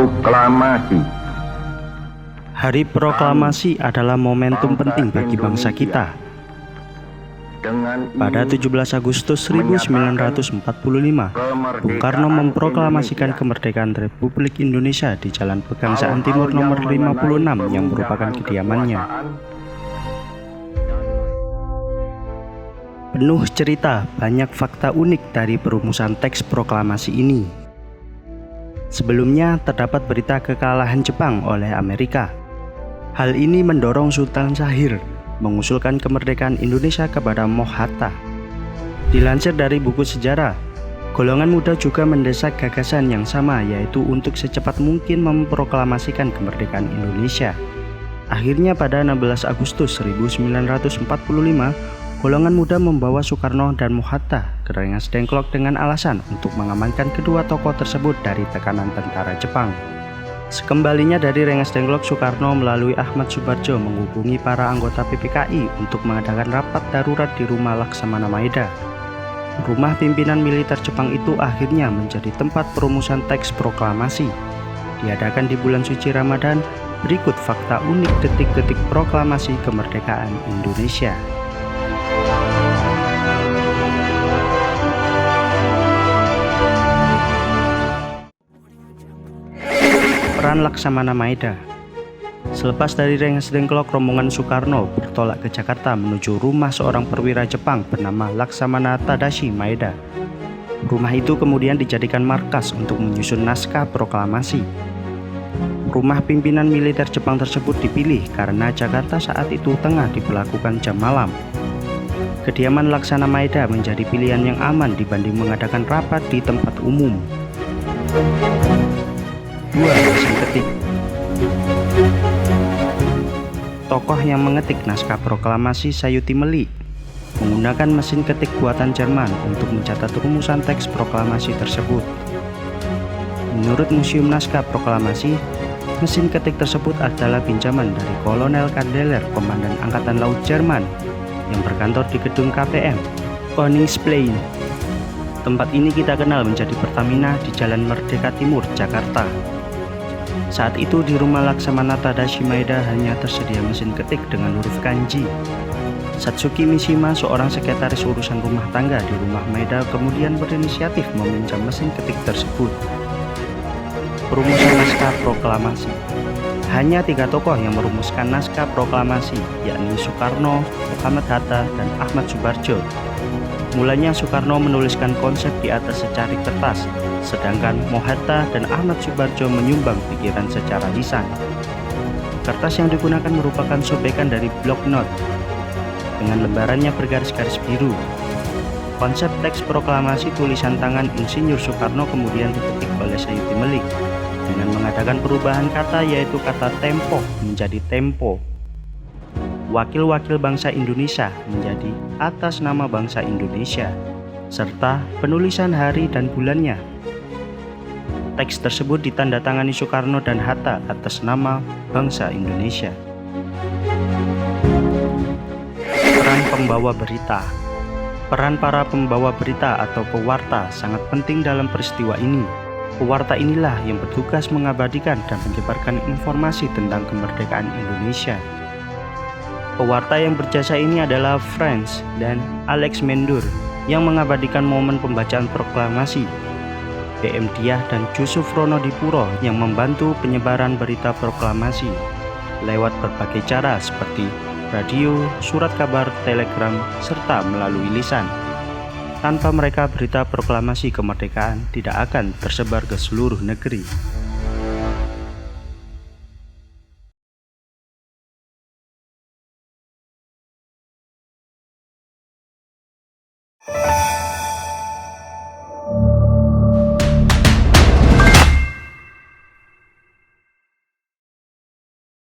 Proklamasi. Hari proklamasi adalah momentum penting bagi bangsa kita. Pada 17 Agustus 1945, Bung Karno memproklamasikan kemerdekaan Republik Indonesia di Jalan Pegangsaan Timur nomor 56 yang merupakan kediamannya. Penuh cerita, banyak fakta unik dari perumusan teks proklamasi ini. Sebelumnya terdapat berita kekalahan Jepang oleh Amerika. Hal ini mendorong Sultan Syahrir mengusulkan kemerdekaan Indonesia kepada Moh-Hatta. Dilansir dari buku sejarah, golongan muda juga mendesak gagasan yang sama, yaitu untuk secepat mungkin memproklamasikan kemerdekaan Indonesia. Akhirnya pada 16 Agustus 1945, golongan muda membawa Soekarno dan Moh-Hatta ke Rengas Dengklok dengan alasan untuk mengamankan kedua tokoh tersebut dari tekanan tentara Jepang. Sekembalinya dari Rengas Dengklok, Soekarno melalui Ahmad Subarjo menghubungi para anggota PPKI untuk mengadakan rapat darurat di rumah Laksamana Maeda. Rumah pimpinan militer Jepang itu akhirnya menjadi tempat perumusan teks proklamasi. Diadakan di bulan suci Ramadan. Berikut fakta unik detik-detik proklamasi kemerdekaan Indonesia. Peran Laksamana Maeda. Selepas dari Rengas Dengklok, rombongan Soekarno bertolak ke Jakarta menuju rumah seorang perwira Jepang bernama Laksamana Tadashi Maeda. Rumah itu kemudian dijadikan markas untuk menyusun naskah proklamasi. Rumah pimpinan militer Jepang tersebut dipilih karena Jakarta saat itu tengah diberlakukan jam malam. Kediaman Laksana Maeda menjadi pilihan yang aman dibanding mengadakan rapat di tempat umum. 2. Mesin ketik. Tokoh yang mengetik naskah proklamasi Sayuti Meli menggunakan mesin ketik buatan Jerman untuk mencatat rumusan teks proklamasi tersebut. Menurut Museum Naskah Proklamasi, mesin ketik tersebut adalah pinjaman dari Kolonel Kandeler, Komandan Angkatan Laut Jerman, yang berkantor di gedung KPM, Koningsplein. Tempat ini kita kenal menjadi Pertamina di Jalan Merdeka Timur, Jakarta. Saat itu di rumah Laksamana Tadashi Maeda hanya tersedia mesin ketik dengan huruf kanji. Satsuki Mishima, seorang sekretaris urusan rumah tangga di rumah Maeda, kemudian berinisiatif meminjam mesin ketik tersebut. Perumusan naskah proklamasi. Hanya 3 tokoh yang merumuskan naskah proklamasi, yakni Soekarno, Muhammad Hatta, dan Ahmad Subarjo. Mulanya Soekarno menuliskan konsep di atas secari kertas, sedangkan Moh-Hatta dan Ahmad Subarjo menyumbang pikiran secara lisan. Kertas yang digunakan merupakan sobekan dari blok note, dengan lembarannya bergaris-garis biru. Konsep teks proklamasi tulisan tangan Insinyur Soekarno kemudian diketik oleh Sayuti Meli dengan mengadakan perubahan kata, yaitu kata tempo menjadi tempo. Wakil-wakil bangsa Indonesia menjadi atas nama bangsa Indonesia, serta penulisan hari dan bulannya. Teks tersebut ditandatangani Soekarno dan Hatta atas nama bangsa Indonesia. Peran pembawa berita. Peran para pembawa berita atau pewarta sangat penting dalam peristiwa ini. Pewarta inilah yang bertugas mengabadikan dan menyebarkan informasi tentang kemerdekaan Indonesia. Pewarta yang berjasa ini adalah Franz dan Alex Mendur yang mengabadikan momen pembacaan proklamasi. PM Diah dan Jusuf Rono Dipuro yang membantu penyebaran berita proklamasi lewat berbagai cara seperti radio, surat kabar, telegram, serta melalui lisan. Tanpa mereka, berita proklamasi kemerdekaan tidak akan tersebar ke seluruh negeri.